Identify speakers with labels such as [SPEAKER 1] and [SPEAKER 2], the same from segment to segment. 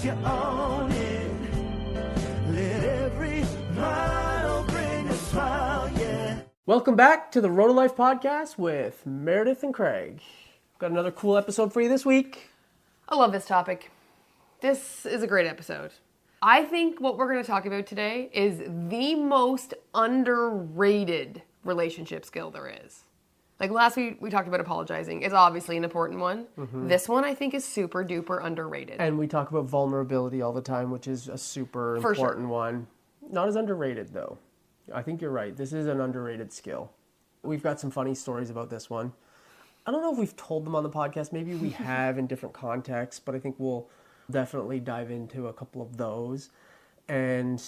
[SPEAKER 1] you own it. Let every mile bring a smile, yeah.
[SPEAKER 2] Welcome back to the Road to Life podcast with Meredith and Craig. Got another cool episode for you this week.
[SPEAKER 3] I love this topic. This is a great episode. I think what we're going to talk about today is the most underrated relationship skill there is. Like last week, we talked about apologizing. It's obviously an important one. Mm-hmm. This one I think is super duper underrated.
[SPEAKER 2] And we talk about vulnerability all the time, which is a super important one. Not as underrated though. I think you're right. This is an underrated skill. We've got some funny stories about this one. I don't know if we've told them on the podcast. Maybe we have in different contexts, but I think we'll definitely dive into a couple of those. And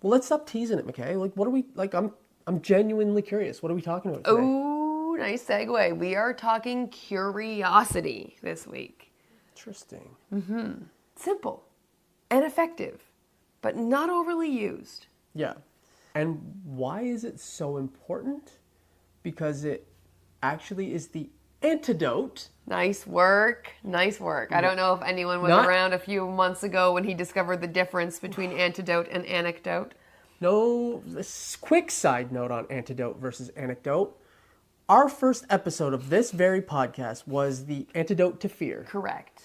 [SPEAKER 2] well, let's stop teasing it, McKay. Like, what are we like? I'm genuinely curious. What are we talking about today?
[SPEAKER 3] Ooh, nice segue. We are talking curiosity this week.
[SPEAKER 2] Interesting.
[SPEAKER 3] Mm-hmm. Simple and effective, but not overly used.
[SPEAKER 2] Yeah. And why is it so important? Because it actually is the antidote.
[SPEAKER 3] Nice work. Nice work. I don't know if anyone was around a few months ago when he discovered the difference between antidote and anecdote.
[SPEAKER 2] No, this quick side note on antidote versus anecdote. Our first episode of this very podcast was the antidote to fear.
[SPEAKER 3] Correct.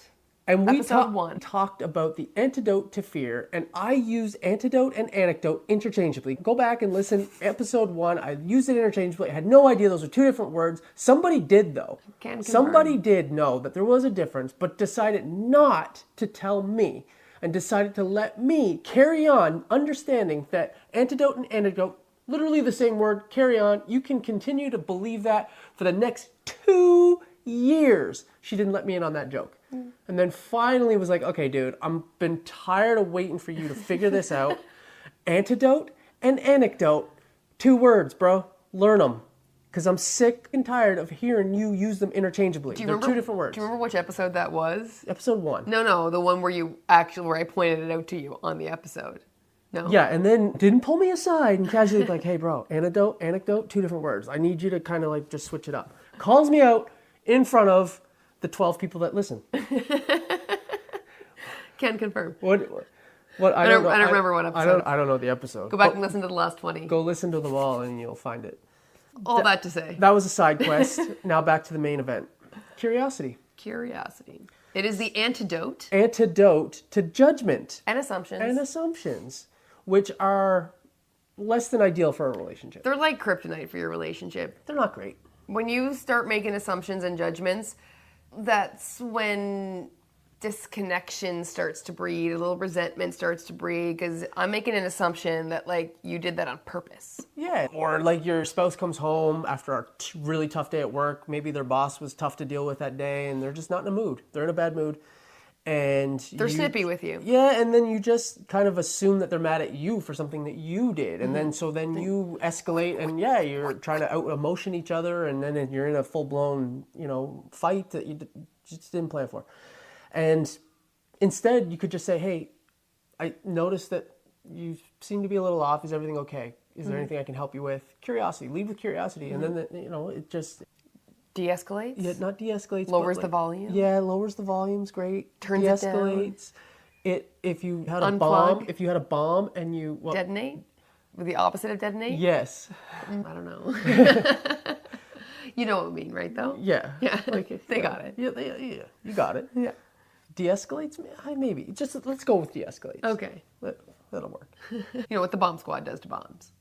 [SPEAKER 2] And we
[SPEAKER 3] Episode 1.
[SPEAKER 2] talked about the antidote to fear, and I use antidote and anecdote interchangeably. Go back and listen. Episode 1, I used it interchangeably. I had no idea those were two different words. Somebody did, though. Somebody did know that there was a difference, but decided not to tell me and decided to let me carry on understanding that antidote and anecdote, literally the same word, carry on. You can continue to believe that for the next 2 years. She didn't let me in on that joke. And then finally was like, okay, dude, I'm been tired of waiting for you to figure this out. Antidote and anecdote, 2 words, bro. Learn them. Because I'm sick and tired of hearing you use them interchangeably. They're 2 different words.
[SPEAKER 3] Do you remember which episode that was?
[SPEAKER 2] Episode 1.
[SPEAKER 3] No, the one where where I pointed it out to you on the episode. No?
[SPEAKER 2] Yeah, and then didn't pull me aside and casually like, hey, bro, anecdote, 2 different words. I need you to kind of like just switch it up. Calls me out in front of the 12 people that listen.
[SPEAKER 3] Can confirm.
[SPEAKER 2] What I don't
[SPEAKER 3] remember what episode.
[SPEAKER 2] I don't know the episode.
[SPEAKER 3] Go back and listen to the last 20.
[SPEAKER 2] Go listen to them all and you'll find it.
[SPEAKER 3] All that to say.
[SPEAKER 2] That was a side quest. Now back to the main event. Curiosity.
[SPEAKER 3] It is the antidote.
[SPEAKER 2] Antidote to judgment.
[SPEAKER 3] And assumptions.
[SPEAKER 2] Which are less than ideal for a relationship.
[SPEAKER 3] They're like kryptonite for your relationship.
[SPEAKER 2] They're not great.
[SPEAKER 3] When you start making assumptions and judgments, that's when disconnection starts to breed, a little resentment starts to breed, because I'm making an assumption that like you did that on purpose.
[SPEAKER 2] Yeah, or like your spouse comes home after a really tough day at work. Maybe their boss was tough to deal with that day and they're just not in a mood. They're in a bad mood. And
[SPEAKER 3] they're snippy with you.
[SPEAKER 2] Yeah, and then you just kind of assume that they're mad at you for something that you did. And then you escalate and yeah, you're trying to out-emotion each other and then you're in a full-blown, fight that you just didn't plan for. And instead, you could just say, hey, I noticed that you seem to be a little off. Is everything okay? Is there anything I can help you with? Curiosity. Lead with curiosity. And then, it just...
[SPEAKER 3] De-escalates?
[SPEAKER 2] Yeah, not de-escalates.
[SPEAKER 3] Lowers the volume?
[SPEAKER 2] Yeah, lowers the volume's great.
[SPEAKER 3] Turns
[SPEAKER 2] de-escalates. If you had a bomb and you... Well,
[SPEAKER 3] detonate? With the opposite of detonate?
[SPEAKER 2] Yes.
[SPEAKER 3] I don't know. You know what I mean, right, though?
[SPEAKER 2] Yeah.
[SPEAKER 3] Yeah, they got it.
[SPEAKER 2] Yeah, you got it.
[SPEAKER 3] Yeah.
[SPEAKER 2] De-escalates? Maybe. Just let's go with de-escalates.
[SPEAKER 3] Okay.
[SPEAKER 2] That'll work.
[SPEAKER 3] You know what the bomb squad does to bombs?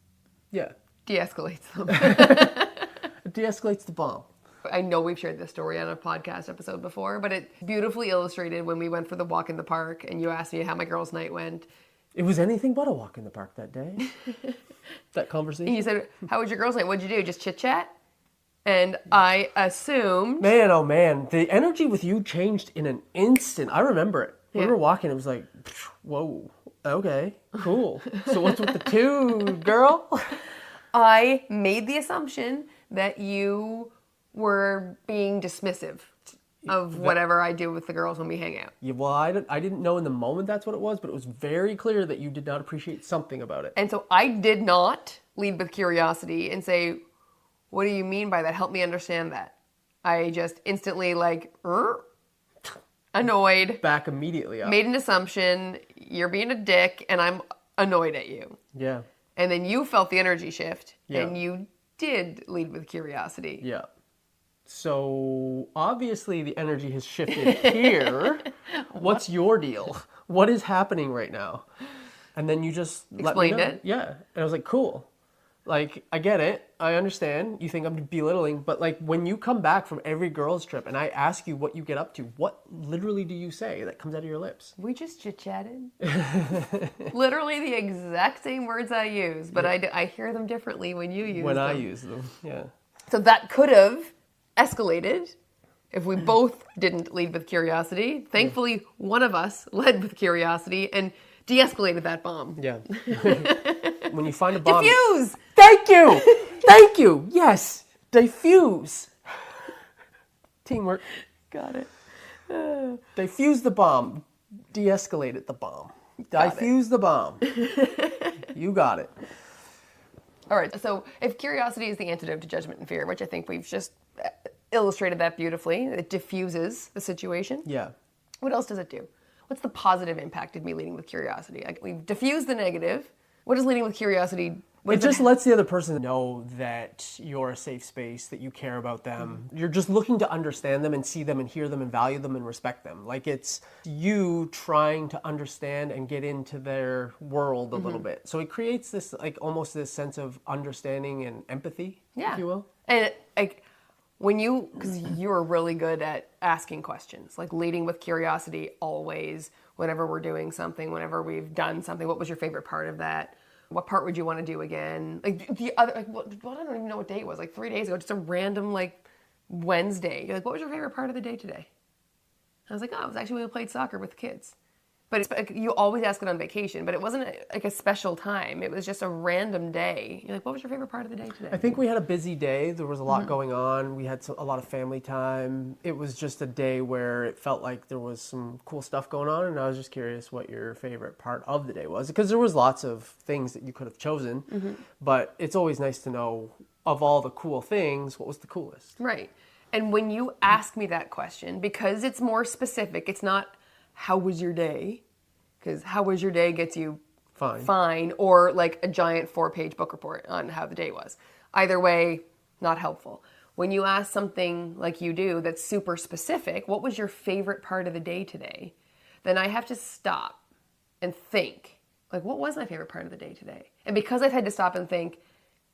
[SPEAKER 2] Yeah.
[SPEAKER 3] De-escalates them.
[SPEAKER 2] It de-escalates the bomb.
[SPEAKER 3] I know we've shared this story on a podcast episode before, but it's beautifully illustrated when we went for the walk in the park and you asked me how my girls' night went.
[SPEAKER 2] It was anything but a walk in the park that day. That conversation.
[SPEAKER 3] And you said, how was your girls' night? What'd you do? Just chit-chat? And I assumed...
[SPEAKER 2] Man, oh man. The energy with you changed in an instant. I remember it.
[SPEAKER 3] Yeah.
[SPEAKER 2] We were walking. It was like, whoa, okay, cool. So what's with the 2, girl?
[SPEAKER 3] I made the assumption that you were being dismissive of whatever I do with the girls when we hang out.
[SPEAKER 2] Yeah, well, I didn't know in the moment that's what it was, but it was very clear that you did not appreciate something about it.
[SPEAKER 3] And so I did not lead with curiosity and say, what do you mean by that? Help me understand that. I just instantly annoyed,
[SPEAKER 2] back immediately up.
[SPEAKER 3] made an assumption, you're being a dick, and I'm annoyed at you.
[SPEAKER 2] Yeah.
[SPEAKER 3] And then you felt the energy shift,
[SPEAKER 2] Yeah.
[SPEAKER 3] and you did lead with curiosity.
[SPEAKER 2] Yeah. So obviously the energy has shifted here. What's your deal? What is happening right now? And then you just
[SPEAKER 3] Explained
[SPEAKER 2] let me know.
[SPEAKER 3] it.
[SPEAKER 2] Yeah. And I was like, cool. Like, I get it. I understand. You think I'm belittling. But, like, when you come back from every girls' trip and I ask you what you get up to, what literally do you say that comes out of your lips?
[SPEAKER 3] We just chit-chatted. Literally the exact same words I use, but I hear them differently when you use them.
[SPEAKER 2] When I use them, yeah.
[SPEAKER 3] So that could have escalated if we both didn't lead with curiosity. Thankfully, one of us led with curiosity and de-escalated that bomb.
[SPEAKER 2] Yeah. When you find a bomb...
[SPEAKER 3] Defuse!
[SPEAKER 2] Thank you! Thank you! Yes! Defuse! Teamwork.
[SPEAKER 3] Got it.
[SPEAKER 2] Defuse the bomb. De-escalate the bomb. Defuse the bomb. You got it.
[SPEAKER 3] All right, so if curiosity is the antidote to judgment and fear, which I think we've just illustrated that beautifully, it diffuses the situation.
[SPEAKER 2] Yeah.
[SPEAKER 3] What else does it do? What's the positive impact of me leading with curiosity? Like, we've diffused the negative. What is leading with curiosity?
[SPEAKER 2] It just lets the other person know that you're a safe space, that you care about them. Mm-hmm. You're just looking to understand them and see them and hear them and value them and respect them. Like, it's you trying to understand and get into their world a little bit. So it creates this, like, almost this sense of understanding and empathy, if you will.
[SPEAKER 3] And like, because you're really good at asking questions, like leading with curiosity always, whenever we're doing something, whenever we've done something. What was your favorite part of that? What part would you want to do again? Like the other, like, I don't even know what day it was, like 3 days ago, just a random like Wednesday. You're like, what was your favorite part of the day today? I was like, oh, it was actually when we played soccer with the kids. But it's, like, you always ask it on vacation, but it wasn't like a special time. It was just a random day. You're like, what was your favorite part of the day today?
[SPEAKER 2] I think we had a busy day. There was a lot going on. We had a lot of family time. It was just a day where it felt like there was some cool stuff going on, and I was just curious what your favorite part of the day was. Because there was lots of things that you could have chosen, but it's always nice to know, of all the cool things, what was the coolest.
[SPEAKER 3] Right. And when you ask me that question, because it's more specific, it's not, how was your day? Because how was your day gets you fine, or like a giant 4-page book report on how the day was. Either way, not helpful. When you ask something like you do that's super specific, what was your favorite part of the day today? Then I have to stop and think, like, what was my favorite part of the day today? And because I've had to stop and think,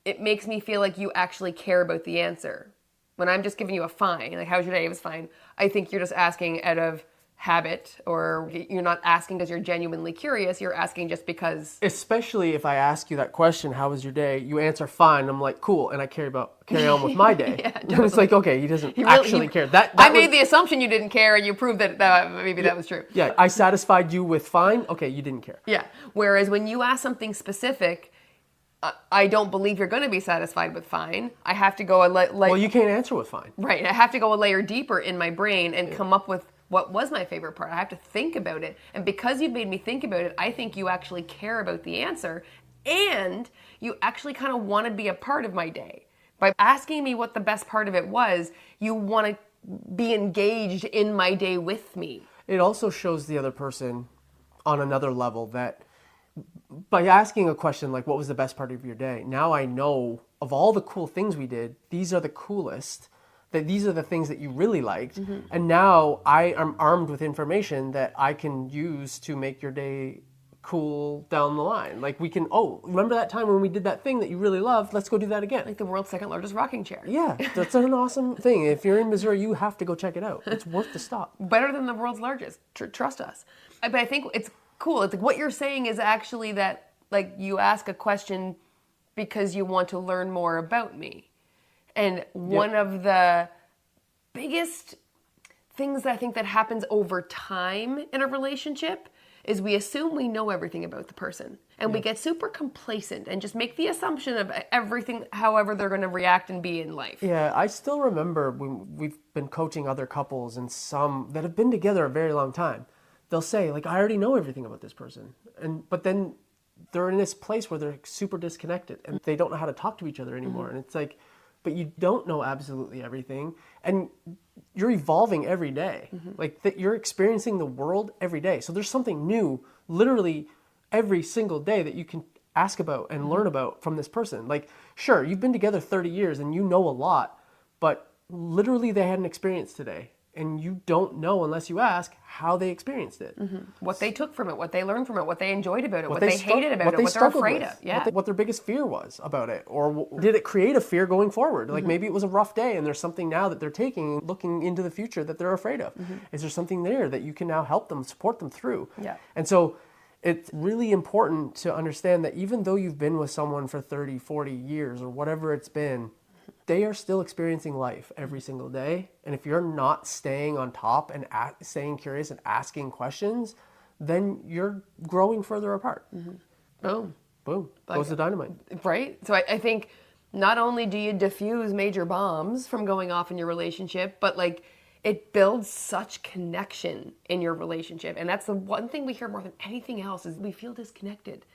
[SPEAKER 3] it makes me feel like you actually care about the answer. When I'm just giving you a fine, like, how's your day? It was fine. I think you're just asking out of habit, or you're not asking because you're genuinely curious. You're asking just because.
[SPEAKER 2] Especially if I ask you that question, how was your day? You answer fine. I'm like, cool, and I carry on with my day.
[SPEAKER 3] Yeah, totally.
[SPEAKER 2] It's like, okay, he doesn't actually care.
[SPEAKER 3] I made the assumption you didn't care, and you proved that maybe that was true.
[SPEAKER 2] Yeah, I satisfied you with fine. Okay, you didn't care.
[SPEAKER 3] Yeah. Whereas when you ask something specific, I don't believe you're going to be satisfied with fine. I have to go
[SPEAKER 2] well, you can't answer with fine.
[SPEAKER 3] Right. I have to go a layer deeper in my brain and come up with what was my favorite part. I have to think about it. And because you've made me think about it, I think you actually care about the answer, and you actually kind of want to be a part of my day. By asking me what the best part of it was, you want to be engaged in my day with me.
[SPEAKER 2] It also shows the other person on another level that by asking a question like, what was the best part of your day? Now I know, of all the cool things we did, these are the coolest. That these are the things that you really liked. And now I am armed with information that I can use to make your day cool down the line. Like, we can, remember that time when we did that thing that you really loved? Let's go do that again.
[SPEAKER 3] Like the world's second largest rocking chair.
[SPEAKER 2] Yeah, that's an awesome thing. If you're in Missouri, you have to go check it out. It's worth the stop.
[SPEAKER 3] Better than the world's largest. Trust us. But I think it's cool. It's like what you're saying is actually that, like, you ask a question because you want to learn more about me. And one of the biggest things that I think that happens over time in a relationship is we assume we know everything about the person. And we get super complacent and just make the assumption of everything, however they're going to react and be in life.
[SPEAKER 2] Yeah, I still remember when we've been coaching other couples, and some that have been together a very long time, they'll say, like, I already know everything about this person. But then they're in this place where they're super disconnected and they don't know how to talk to each other anymore. And it's like, but you don't know absolutely everything. And you're evolving every day. Like that, you're experiencing the world every day. So there's something new literally every single day that you can ask about and learn about from this person. Like, sure, you've been together 30 years and you know a lot, but literally they had an experience today. And you don't know unless you ask how they experienced it.
[SPEAKER 3] What they took from it, what they learned from it, what they enjoyed about it, what
[SPEAKER 2] they
[SPEAKER 3] they hated about it, what they're afraid of. Yeah.
[SPEAKER 2] What their biggest fear was about it. Or did it create a fear going forward? Like maybe it was a rough day and there's something now that they're taking, looking into the future that they're afraid of. Is there something there that you can now help them, support them through?
[SPEAKER 3] Yeah.
[SPEAKER 2] And so it's really important to understand that even though you've been with someone for 30, 40 years or whatever it's been, they are still experiencing life every single day. And if you're not staying on top and staying curious and asking questions, then you're growing further apart.
[SPEAKER 3] Boom.
[SPEAKER 2] Boom. Goes the dynamite.
[SPEAKER 3] Right? So I think not only do you diffuse major bombs from going off in your relationship, but like it builds such connection in your relationship. And that's the one thing we hear more than anything else is we feel disconnected.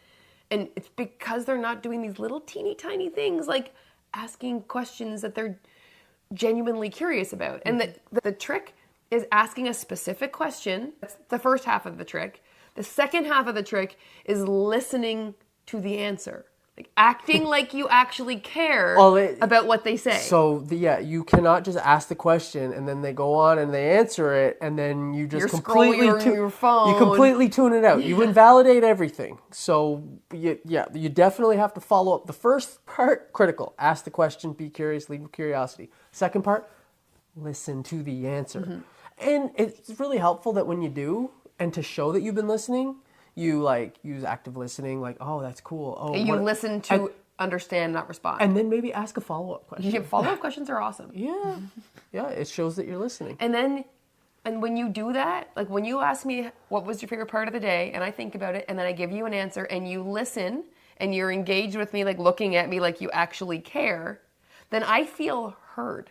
[SPEAKER 3] And it's because they're not doing these little teeny tiny things like asking questions that they're genuinely curious about. And the trick is asking a specific question. That's the first half of the trick. The second half of the trick is listening to the answer. Like acting like you actually care about what they say.
[SPEAKER 2] So you cannot just ask the question and then they go on and they answer it and then you just completely
[SPEAKER 3] your phone.
[SPEAKER 2] You completely tune it out. You invalidate everything. So you definitely have to follow up. The first part, critical. Ask the question, be curious, lead with curiosity. Second part, listen to the answer. And it's really helpful that when you do, and to show that you've been listening, you like use active listening, like, oh, that's cool. Oh,
[SPEAKER 3] you listen to understand, not respond.
[SPEAKER 2] And then maybe ask a follow-up question.
[SPEAKER 3] Yeah, follow-up questions are awesome.
[SPEAKER 2] Yeah. Yeah, it shows that you're listening.
[SPEAKER 3] And when you do that, like when you ask me what was your favorite part of the day, and I think about it, and then I give you an answer, and you listen, and you're engaged with me, like looking at me like you actually care, then I feel heard.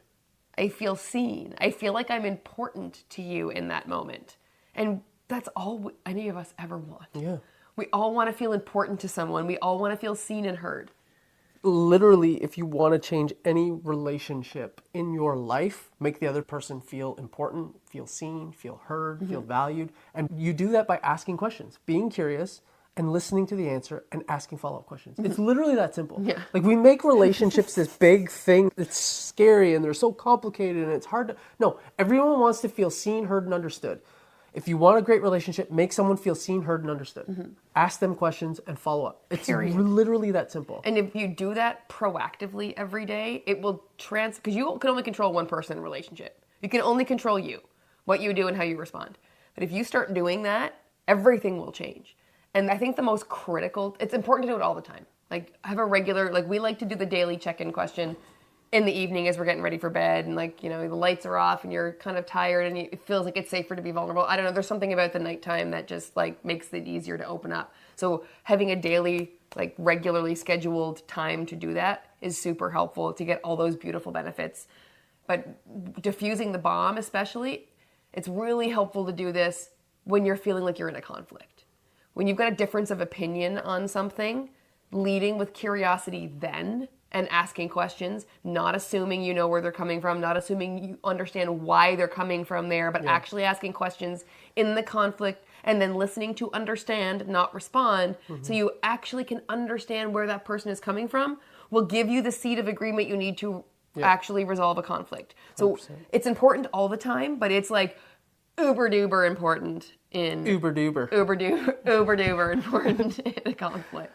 [SPEAKER 3] I feel seen. I feel like I'm important to you in that moment. And that's all any of us ever want.
[SPEAKER 2] Yeah.
[SPEAKER 3] We all want to feel important to someone. We all want to feel seen and heard.
[SPEAKER 2] Literally, if you want to change any relationship in your life, make the other person feel important, feel seen, feel heard, feel valued. And you do that by asking questions, being curious, and listening to the answer and asking follow-up questions. It's literally that simple.
[SPEAKER 3] Yeah.
[SPEAKER 2] Like we make relationships this big thing. It's scary and they're so complicated and it's hard to... No, everyone wants to feel seen, heard, and understood. If you want a great relationship, make someone feel seen, heard, and understood. Ask them questions and follow up. It's literally that simple.
[SPEAKER 3] And if you do that proactively every day, it will because you can only control one person in a relationship. You can only control you, what you do and how you respond. But if you start doing that, everything will change. And I think the most critical, it's important to do it all the time. Like have a regular, like we like to do the daily check-in question in the evening as we're getting ready for bed and like, you know, the lights are off and you're kind of tired and it feels like it's safer to be vulnerable. I don't know. There's something about the nighttime that just like makes it easier to open up. So having a daily, like regularly scheduled time to do that is super helpful to get all those beautiful benefits. But diffusing the bomb especially, it's really helpful to do this when you're feeling like you're in a conflict. When you've got a difference of opinion on something, leading with curiosity then and asking questions, not assuming you know where they're coming from, not assuming you understand why they're coming from there, but actually asking questions in the conflict and then listening to understand, not respond, so you actually can understand where that person is coming from will give you the seed of agreement you need to actually resolve a conflict. So 100%. It's important all the time, but it's like uber duper important in...
[SPEAKER 2] Uber duper
[SPEAKER 3] important in a conflict.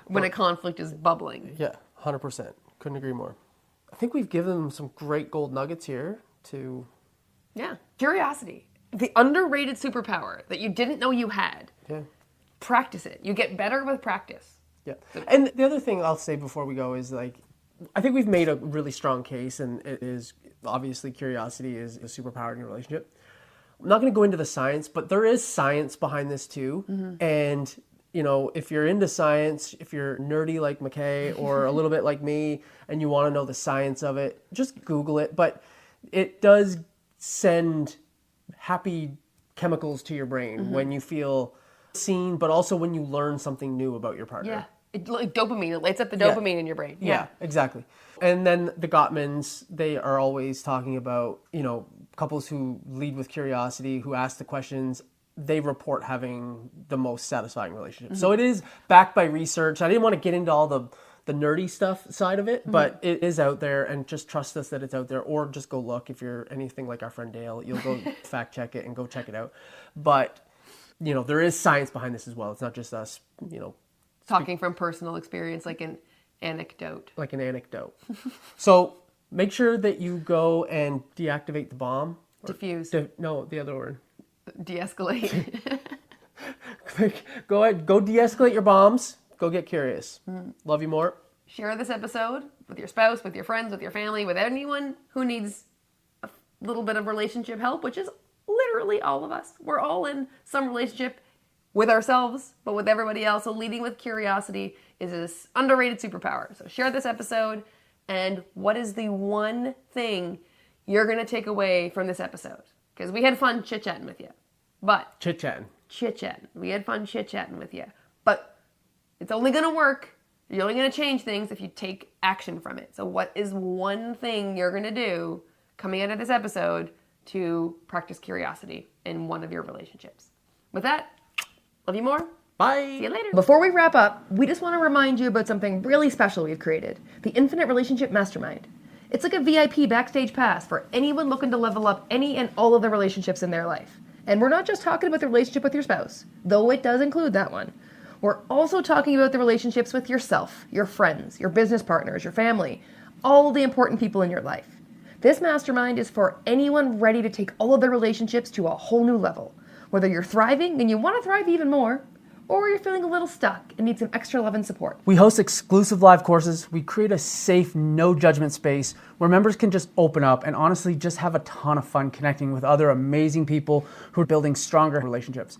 [SPEAKER 3] When a conflict is bubbling.
[SPEAKER 2] Yeah, 100%. Couldn't agree more. I think we've given them some great gold nuggets here to...
[SPEAKER 3] Yeah. Curiosity. The underrated superpower that you didn't know you had.
[SPEAKER 2] Yeah.
[SPEAKER 3] Practice it. You get better with practice.
[SPEAKER 2] Yeah. And the other thing I'll say before we go is like, I think we've made a really strong case and it is obviously curiosity is a superpower in your relationship. I'm not going to go into the science, but there is science behind this too. And... You know, if you're into science, if you're nerdy like McKay or a little bit like me and you want to know the science of it, just Google it. But it does send happy chemicals to your brain when you feel seen, but also when you learn something new about your partner.
[SPEAKER 3] like dopamine. It lights up the dopamine in your brain.
[SPEAKER 2] Yeah, exactly. And then the Gottmans, they are always talking about, couples who lead with curiosity, who ask the questions, they report having the most satisfying relationships. So it is backed by research. I didn't want to get into all the nerdy stuff side of it, but it is out there, and just trust us that it's out there, or just go look. If you're anything like our friend Dale, you'll go fact check it and go check it out. But, there is science behind this as well. It's not just us,
[SPEAKER 3] talking from personal experience, like an anecdote.
[SPEAKER 2] So make sure that you go and deactivate the bomb.
[SPEAKER 3] Diffuse.
[SPEAKER 2] No, the other word.
[SPEAKER 3] De-escalate.
[SPEAKER 2] Go ahead, go de-escalate your bombs. Go get curious. Love you more.
[SPEAKER 3] Share this episode with your spouse, with your friends, with your family, with anyone who needs a little bit of relationship help, which is literally all of us. We're all in some relationship with ourselves, but with everybody else. So leading with curiosity is this underrated superpower. So share this episode. And what is the one thing you're going to take away from this episode? Because we had fun chit-chatting with you. But
[SPEAKER 2] Chit-chatting.
[SPEAKER 3] We had fun chit-chatting with you. But it's only going to work. You're only going to change things if you take action from it. So what is one thing you're going to do coming out of this episode to practice curiosity in one of your relationships? With that, love you more.
[SPEAKER 2] Bye.
[SPEAKER 3] See you later. Before we wrap up, we just want to remind you about something really special we've created. The Infinite Relationship Mastermind. It's like a VIP backstage pass for anyone looking to level up any and all of the relationships in their life. And we're not just talking about the relationship with your spouse, though it does include that one. We're also talking about the relationships with yourself, your friends, your business partners, your family, all the important people in your life. This mastermind is for anyone ready to take all of their relationships to a whole new level. Whether you're thriving and you want to thrive even more, or you're feeling a little stuck and need some extra love and support.
[SPEAKER 2] We host exclusive live courses. We create a safe, no judgment space where members can just open up and honestly just have a ton of fun connecting with other amazing people who are building stronger relationships.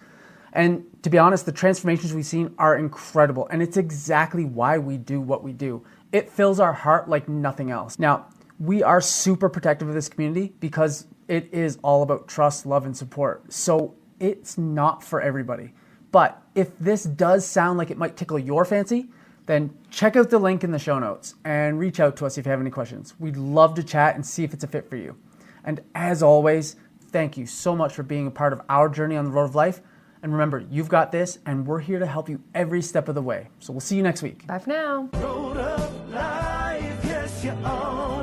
[SPEAKER 2] And to be honest, the transformations we've seen are incredible, and it's exactly why we do what we do. It fills our heart like nothing else. Now, we are super protective of this community because it is all about trust, love, and support. So it's not for everybody. But if this does sound like it might tickle your fancy, then check out the link in the show notes and reach out to us if you have any questions. We'd love to chat and see if it's a fit for you. And as always, thank you so much for being a part of our journey on the road of life. And remember, you've got this, and we're here to help you every step of the way. So we'll see you next week.
[SPEAKER 3] Bye for now.
[SPEAKER 1] Road of life, yes, you're on.